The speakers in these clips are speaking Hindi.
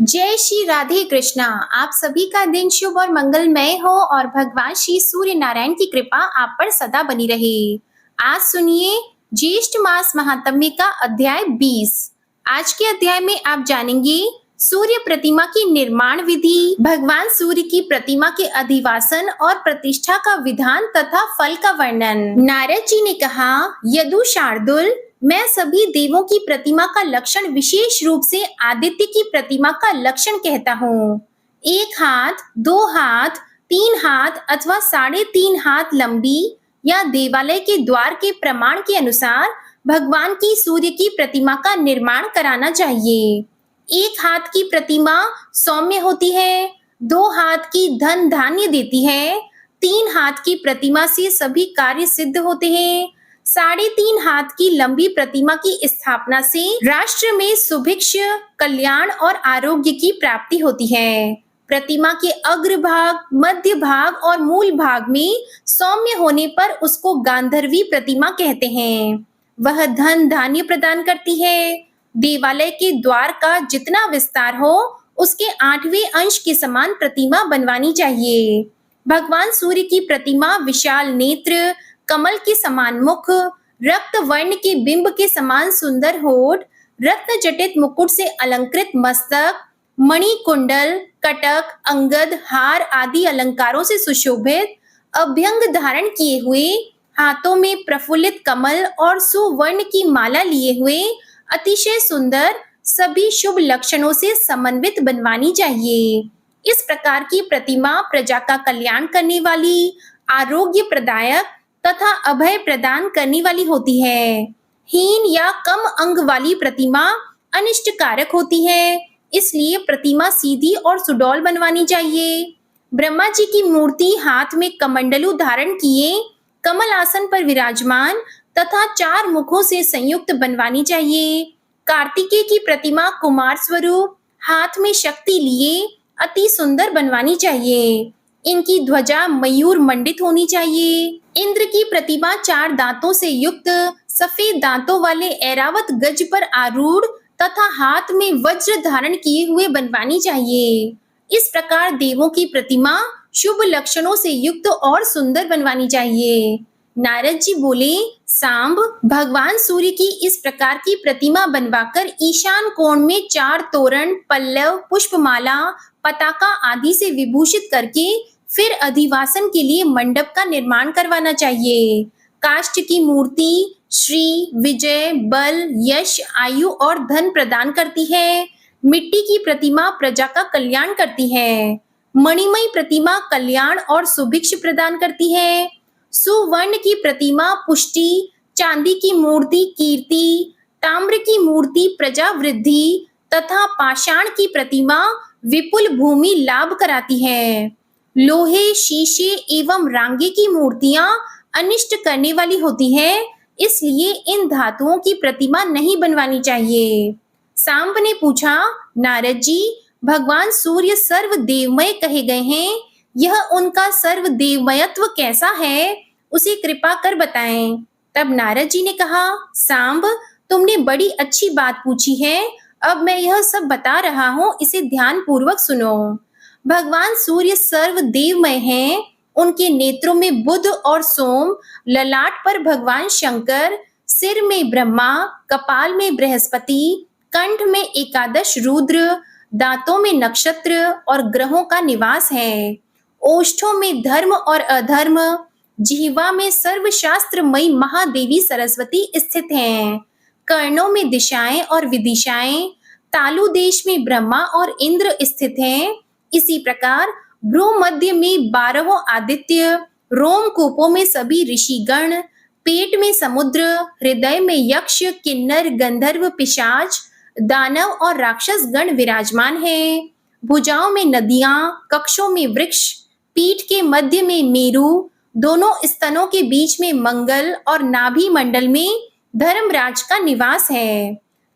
जय श्री राधे कृष्णा। आप सभी का दिन शुभ और मंगलमय हो और भगवान श्री सूर्य नारायण की कृपा आप पर सदा बनी रहे। आज सुनिए ज्येष्ठ मास महात्म्य का अध्याय 20। आज के अध्याय में आप जानेंगे सूर्य प्रतिमा की निर्माण विधि, भगवान सूर्य की प्रतिमा के अधिवासन और प्रतिष्ठा का विधान तथा फल का वर्णन। नारद जी ने कहा, यदु शार्दुल, मैं सभी देवों की प्रतिमा का लक्षण विशेष रूप से आदित्य की प्रतिमा का लक्षण कहता हूँ। 1 हाथ, 2 हाथ, 3 हाथ अथवा 3.5 हाथ लंबी या देवालय के द्वार के प्रमाण के अनुसार भगवान की सूर्य की प्रतिमा का निर्माण कराना चाहिए। 1 हाथ की प्रतिमा सौम्य होती है, 2 हाथ की धन धान्य देती है, 3 हाथ की प्रतिमा से सभी कार्य सिद्ध होते हैं, 3.5 हाथ की लंबी प्रतिमा की स्थापना से राष्ट्र में सुभिक्ष, कल्याण और आरोग्य की प्राप्ति होती है। प्रतिमा के अग्रभाग, मध्य भाग और मूल भाग में सौम्य होने पर उसको गांधर्वी प्रतिमा कहते हैं। वह धन धान्य प्रदान करती है। देवालय के द्वार का जितना विस्तार हो उसके 8वें अंश के समान प्रतिमा बनवानी चाहिए। भगवान सूर्य की प्रतिमा विशाल नेत्र, कमल के समान मुख, रक्त वर्ण के बिंब के समान सुंदर होठ, रत्न जटित मुकुट से अलंकृत मस्तक, मणि कुंडल, कटक, अंगद, हार आदि अलंकारों से सुशोभित, अभ्यंग धारण किए हुए, हाथों में प्रफुल्लित कमल और सुवर्ण की माला लिए हुए अतिशय सुंदर, सभी शुभ लक्षणों से समन्वित बनवानी चाहिए। इस प्रकार की प्रतिमा प्रजा का कल्याण करने वाली, आरोग्य प्रदायक तथा अभय प्रदान करने वाली होती है। हीन या कम अंग वाली प्रतिमा अनिष्टकारक होती है, इसलिए प्रतिमा सीधी और सुडौल बनवानी चाहिए। ब्रह्मा जी की मूर्ति हाथ में कमंडलू धारण किए, कमल आसन पर विराजमान तथा 4 मुखों से संयुक्त बनवानी चाहिए। कार्तिकेय की प्रतिमा कुमार स्वरूप, हाथ में शक्ति लिए अति सुंदर बनवानी चाहिए। इनकी ध्वजा मयूर मंडित होनी चाहिए। इंद्र की प्रतिमा 4 दांतों से युक्त, सफेद दांतों वाले ऐरावत गज पर आरूढ़ तथा हाथ में वज्र धारण किए हुए बनवानी चाहिए। इस प्रकार देवों की प्रतिमा शुभ लक्षणों से युक्त और सुंदर बनवानी चाहिए। नारद जी बोले, सांब, भगवान सूर्य की इस प्रकार की प्रतिमा बनवाकर ईशान कोण में 4 तोरण, पल्लव, पुष्पमाला, पताका आदि से विभूषित करके फिर अधिवासन के लिए मंडप का निर्माण करवाना चाहिए। काष्ठ की मूर्ति श्री, विजय, बल, यश, आयु और धन प्रदान करती है। मिट्टी की प्रतिमा प्रजा का कल्याण करती है। मणिमयी प्रतिमा कल्याण और सुभिक्ष प्रदान करती है। सुवर्ण की प्रतिमा पुष्टि, चांदी की मूर्ति कीर्ति, ताम्र की मूर्ति प्रजा वृद्धि तथा पाषाण की प्रतिमा विपुल भूमि लाभ कराती है। लोहे, शीशे एवं रांगे की मूर्तियां अनिष्ट करने वाली होती है, इसलिए इन धातुओं की प्रतिमा नहीं बनवानी चाहिए। सांब ने पूछा, नारद जी, भगवान सूर्य सर्व देवमय कहे गए हैं, यह उनका सर्व देवमयत्व कैसा है, उसे कृपा कर बताएं। तब नारद जी ने कहा, सांब, तुमने बड़ी अच्छी बात पूछी है। अब मैं यह सब बता रहा हूँ, इसे ध्यान पूर्वक सुनो। भगवान सूर्य सर्व देवमय हैं। उनके नेत्रों में बुध और सोम, ललाट पर भगवान शंकर, सिर में ब्रह्मा, कपाल में बृहस्पति, कंठ में एकादश रुद्र, दांतों में नक्षत्र और ग्रहों का निवास है। ओष्ठों में धर्म और अधर्म, जिह्वा में सर्वशास्त्रमयी महादेवी सरस्वती स्थित हैं। कर्णों में दिशाएं और विदिशाएं, तालु देश में ब्रह्मा और इंद्र स्थित हैं। इसी प्रकार भ्रू मध्य में 12 आदित्य, रोमकूपों में सभी ऋषिगण, पेट में समुद्र, हृदय में यक्ष, किन्नर, गंधर्व, पिशाच, दानव और राक्षस गण विराजमान हैं। भुजाओं में नदियां, कक्षों में वृक्ष, पीठ के मध्य में मेरु, दोनों स्तनों के बीच में मंगल और नाभि मंडल में धर्मराज का निवास है।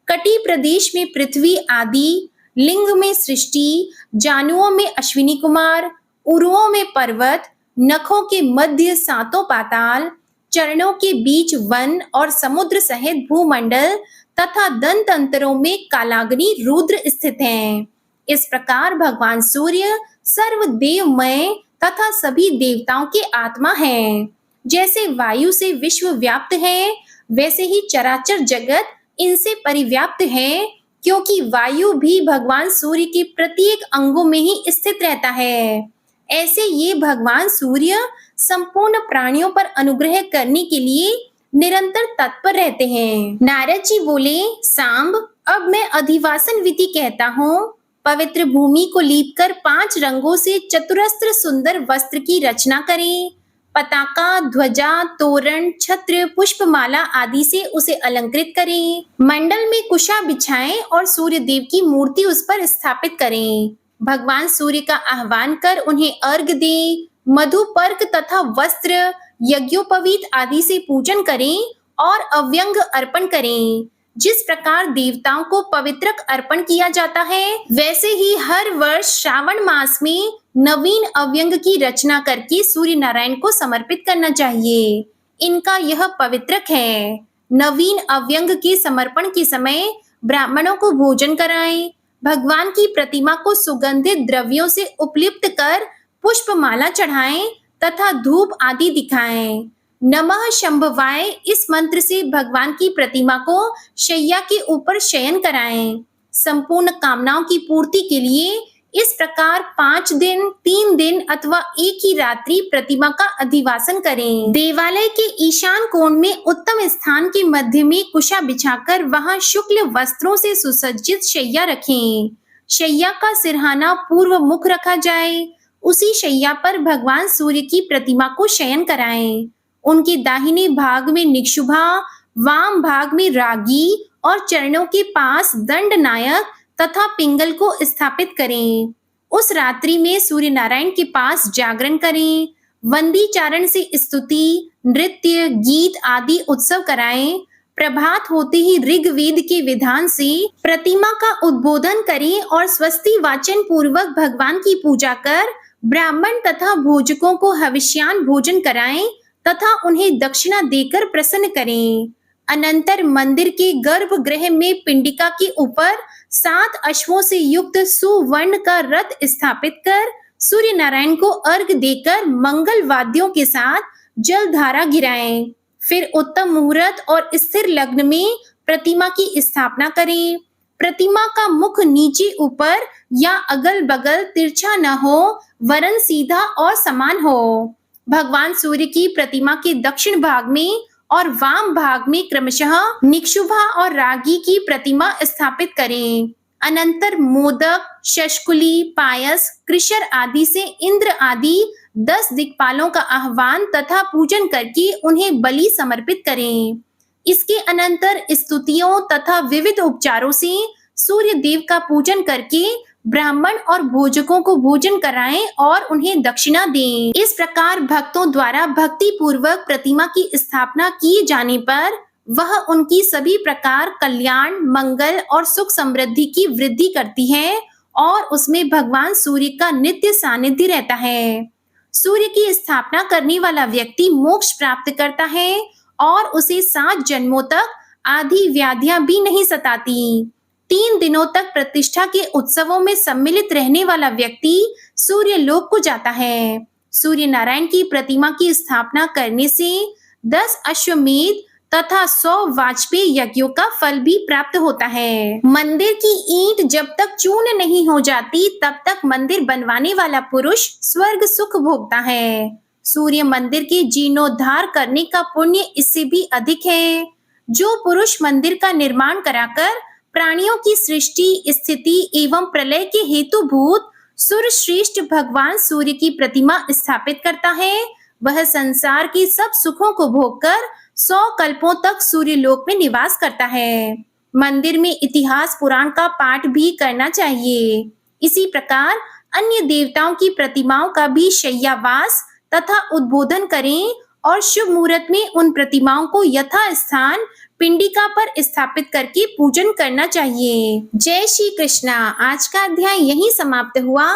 कटी प्रदेश में पृथ्वी आदि, लिंग में सृष्टि, जानुओं में अश्विनी कुमार, उरुओं में पर्वत, नखों के मध्य 7 पाताल, चरणों के बीच वन और समुद्र सहित भूमंडल तथा दंतंत्रों में कालाग्नि रुद्र स्थित हैं। इस प्रकार भगवान सूर्य सर्वदेवमय तथा सभी देवताओं के आत्मा हैं। जैसे वायु से विश्व व्याप्त है, वैसे ही चराचर जगत इनसे परिव्याप्त है, क्योंकि वायु भी भगवान सूर्य के प्रत्येक अंगों में ही स्थित रहता है। ऐसे ये भगवान सूर्य संपूर्ण प्राणियों पर अनुग्रह करने के लिए निरंतर तत्पर रहते हैं। नारद जी बोले, सांब, अब मैं अधिवासन विधि कहता हूँ। पवित्र भूमि को लीपकर 5 रंगों से चतुरस्र सुंदर वस्त्र की रचना करें। पताका, ध्वजा, तोरण, छत्र, पुष्पमाला आदि से उसे अलंकृत करें। मंडल में कुशा बिछाएं और सूर्य देव की मूर्ति उस पर स्थापित करें। भगवान सूर्य का आह्वान कर उन्हें अर्घ्य दें। मधु, पर्क तथा वस्त्र, यज्ञोपवीत आदि से पूजन करें और अव्यंग अर्पण करें। जिस प्रकार देवताओं को पवित्रक अर्पण किया जाता है, वैसे ही हर वर्ष श्रावण मास में नवीन अव्यंग की रचना करके सूर्य नारायण को समर्पित करना चाहिए। इनका यह पवित्रक है। नवीन अव्यंग के समर्पण के समय ब्राह्मणों को भोजन कराएं। भगवान की प्रतिमा को सुगंधित द्रव्यों से उपलिप्त कर पुष्पमाला चढ़ाएं तथा धूप आदि दिखाएं। नमः शंभवाय इस मंत्र से भगवान की प्रतिमा को शैया के ऊपर शयन कराएं। संपूर्ण कामनाओं की पूर्ति के लिए इस प्रकार 5 दिन, 3 दिन अथवा एक ही रात्रि प्रतिमा का अधिवासन करें। देवालय के ईशान कोण में उत्तम स्थान के मध्य में कुशा बिछाकर वहां शुक्ल वस्त्रों से सुसज्जित शैया रखें। शैया का सिरहाना पूर्व मुख रखा जाए। उसी शैया पर भगवान सूर्य की प्रतिमा को शयन कराएं। उनके दाहिने भाग में निक्षुभा, वाम भाग में रागी और चरणों के पास दंड नायक तथा पिंगल को स्थापित करें। उस रात्रि में सूर्य नारायण के पास जागरण करें। वंदी चारण से स्तुति, नृत्य, गीत आदि उत्सव कराएं। प्रभात होते ही ऋग्वेद के विधान से प्रतिमा का उद्बोधन करें और स्वस्ति वाचन पूर्वक भगवान की पूजा कर ब्राह्मण तथा भोजकों को हविष्यान भोजन कराएं तथा उन्हें दक्षिणा देकर प्रसन्न करें। अनंतर मंदिर के गर्भगृह में पिंडिका के ऊपर 7 अश्वों से युक्त सुवर्ण का रथ स्थापित कर सूर्य नारायण को अर्घ देकर मंगल वाद्यों के साथ जल धारा गिराएं। फिर उत्तम मुहूर्त और स्थिर लग्न में प्रतिमा की स्थापना करें। प्रतिमा का मुख नीचे ऊपर या अगल बगल तिरछा न हो, वरन सीधा और समान हो। भगवान सूर्य की प्रतिमा के दक्षिण भाग में और वाम भाग में क्रमशः निक्षुभा और रागी की प्रतिमा स्थापित करें। अनंतर मोदक, शष्कुली, पायस, कृशर आदि से इंद्र आदि 10 दिक्पालों का आह्वान तथा पूजन करके उन्हें बलि समर्पित करें। इसके अनंतर स्तुतियों तथा विविध उपचारों से सूर्य देव का पूजन करके ब्राह्मण और भोजकों को भोजन कराएं और उन्हें दक्षिणा दें। इस प्रकार भक्तों द्वारा भक्ति पूर्वक प्रतिमा की स्थापना किए जाने पर वह उनकी सभी प्रकार कल्याण, मंगल और सुख समृद्धि की वृद्धि करती है और उसमें भगवान सूर्य का नित्य सानिध्य रहता है। सूर्य की स्थापना करने वाला व्यक्ति मोक्ष प्राप्त करता है और उसे 7 जन्मों तक आदि व्याधियां भी नहीं सताती। 3 दिनों तक प्रतिष्ठा के उत्सवों में सम्मिलित रहने वाला व्यक्ति सूर्य लोक को जाता है। सूर्य नारायण की प्रतिमा की स्थापना करने से 10 अश्वमेध तथा 100 वाजपेयी यज्ञों का फल भी प्राप्त होता है। मंदिर की ईंट जब तक चूर्ण नहीं हो जाती, तब तक मंदिर बनवाने वाला पुरुष स्वर्ग सुख भोगता है। सूर्य मंदिर के जीर्णोद्धार करने का पुण्य इससे भी अधिक है। जो पुरुष मंदिर का निर्माण कराकर प्राणियों की सृष्टि, स्थिति एवं प्रलय के हेतुभूत सूर्य श्रेष्ठ भगवान सूर्य की प्रतिमा स्थापित करता है, वह संसार के सब सुखों को भोगकर 100 कल्पों तक सूर्य लोक में निवास करता है। मंदिर में इतिहास पुराण का पाठ भी करना चाहिए। इसी प्रकार अन्य देवताओं की प्रतिमाओं का भी शय्यावास तथा उद्बोधन करें और शुभ मुहूर्त में उन प्रतिमाओं को यथा स्थान पिंडिका पर स्थापित करके पूजन करना चाहिए। जय श्री कृष्णा। आज का अध्याय यहीं समाप्त हुआ।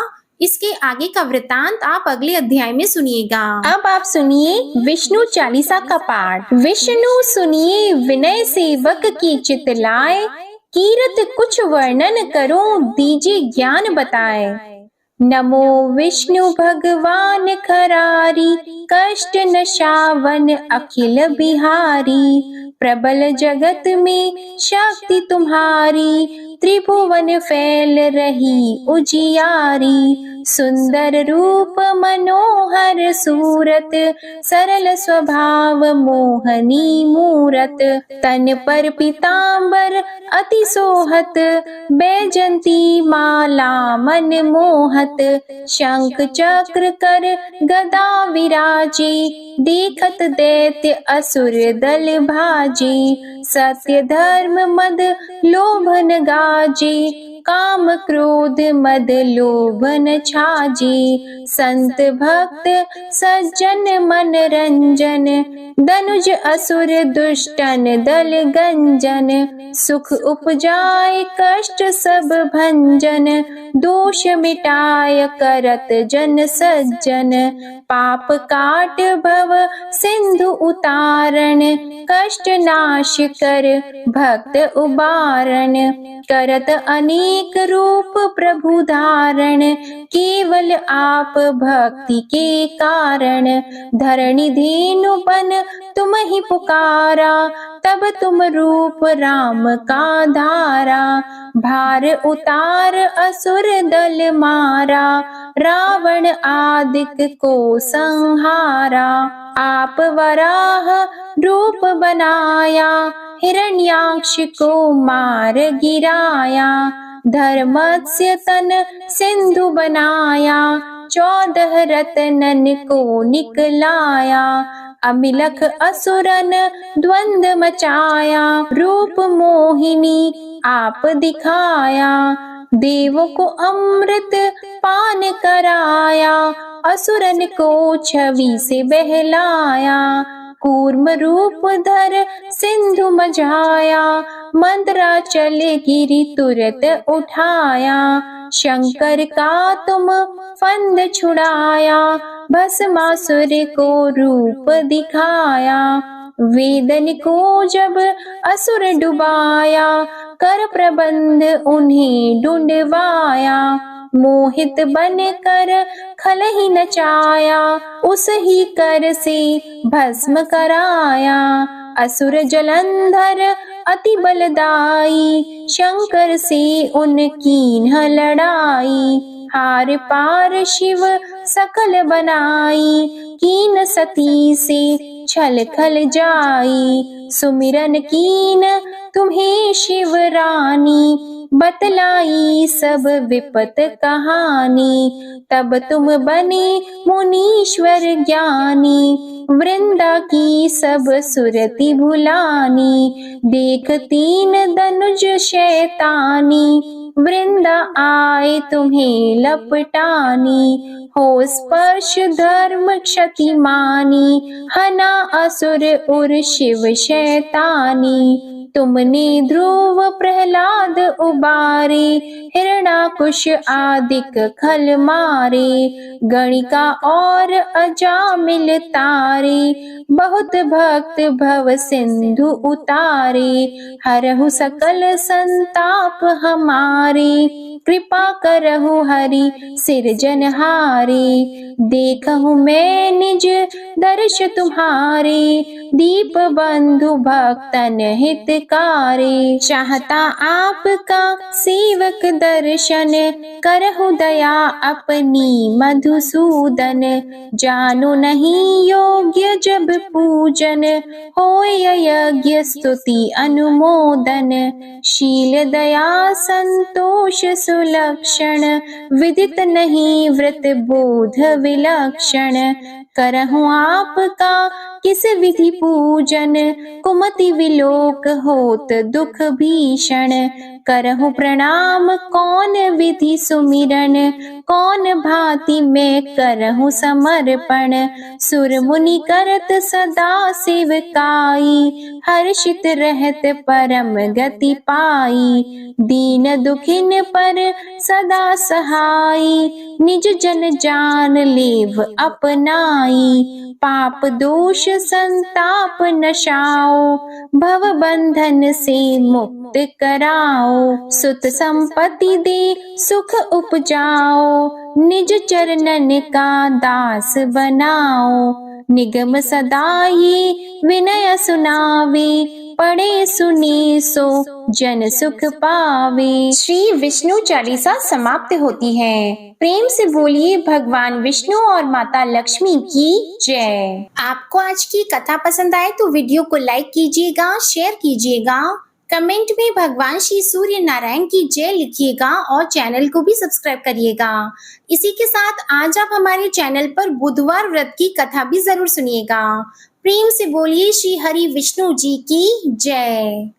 इसके आगे का वृतांत आप अगले अध्याय में सुनिएगा। अब आप सुनिए विष्णु चालीसा का पाठ। विष्णु सुनिए विनय सेवक की चित लाए, कीरत कुछ वर्णन करूं, दीजिए ज्ञान बताए। नमो विष्णु भगवान खरारी, कष्ट नशावन अखिल बिहारी। प्रबल जगत में शक्ति तुम्हारी, त्रिभुवन फैल रही उजियारी। सुंदर रूप मनोहर सूरत, सरल स्वभाव मोहनी मूरत। तन पर पीतांबर अति सोहत, बैजंती माला मन मोहत। शंख चक्र कर गदा विराजे, देखत दैत्य असुर दल भाजे। सत्य धर्म मद लोभन गाजे, काम क्रोध मद लोभन छाजे। संत भक्त सज्जन मन रंजन, दनुज असुर दुष्टन दल गंजन। सुख उपजाए कष्ट सब भंजन, दोष मिटाय करत जन सज्जन। पाप काट भव सिंधु उतारण, कष्ट नाश कर भक्त उबारण। करत अनेक रूप प्रभु धारण, केवल आप भक्ति के कारण। धरणी धेनु बन तुम ही पुकारा, तब तुम रूप राम का धारा। भार उतार असुर दल मारा, रावण आदिक को संहारा। आप वराह रूप बनाया, हिरण्याक्ष को मार गिराया। धर्मस्य तन सिंधु बनाया, 14 रत्नन को निकलाया। अमिलख असुरन द्वंद मचाया, रूप मोहिनी आप दिखाया। देवों को अमृत पान कराया, असुरन को छवि से बहलाया। कूर्म रूप धर सिंधु मझाया, मंदराचल गिरि तुरत उठाया। शंकर का तुम फंद छुड़ाया, भस्मासुर को रूप दिखाया। वेदन को जब असुर डुबाया, कर प्रबंध उन्हें ढूंढवाया। मोहित बन कर खल ही नचाया, उस ही कर से भस्म कराया। असुर जलंधर अति बलदाई, शंकर से उनकी लड़ाई। हार पार शिव सकल बनाई, कीन सती से छल खल जाई। सुमिरन कीन तुम्हें शिव रानी, बतलाई सब विपत कहानी। तब तुम बने मुनीश्वर ज्ञानी, वृंदा की सब सुरति भुलानी। देख तीन धनुज शैतानी, वृंदा आए तुम्हें लपटानी। हो स्पर्श धर्म क्षति मानी, हना असुर उर शिव शैतानी। तुमने ध्रुव प्रहलाद उबारे, हिरणाकुश आदिक खल मारे। गणिका और अजामिल तारे, बहुत भक्त भव सिंधु उतारे। हरहु सकल संताप हमारे, कृपा करहु हरि सिरजनहारे। देखहु मैं निज दर्श तुम्हारे, दीप बंधु भक्तन हितकारी। चाहता आपका सेवक दर्शन, करहु दया अपनी मधुसूदन। जानो नहीं योग्य जब पूजन, होय यज्ञ स्तुति अनुमोदन। शील दया संतोष सुलक्षण, विदित नहीं व्रत बोध विलक्षण। करहु आपका किस विधि पूजन, कुमति विलोक होत दुख भीषण। करहु प्रणाम कौन विधि सुमिरन, कौन भांति मैं करहु समर्पण। सुर मुनि करत सदा सेवकाई, हर्षित रहत परम गति पाई। दीन दुखिन पर सदा सहाई, निज जन जान लेव अपनाई। पाप दोष संताप नशाओ, भव बंधन से मुक्त कराओ। सुत संपत्ति दे सुख उपजाओ, निज चरणन का दास बनाओ। निगम सदा ये विनय सुनावे, पढ़े सुने सो जन सुख पावे। श्री विष्णु चालीसा समाप्त होती है। प्रेम से बोलिए भगवान विष्णु और माता लक्ष्मी की जय। आपको आज की कथा पसंद आए तो वीडियो को लाइक कीजिएगा, शेयर कीजिएगा, कमेंट में भगवान श्री सूर्य नारायण की जय लिखिएगा और चैनल को भी सब्सक्राइब करिएगा। इसी के साथ आज आप हमारे चैनल पर बुधवार व्रत की कथा भी जरूर सुनिएगा। प्रेम से बोलिए श्री हरि विष्णु जी की जय।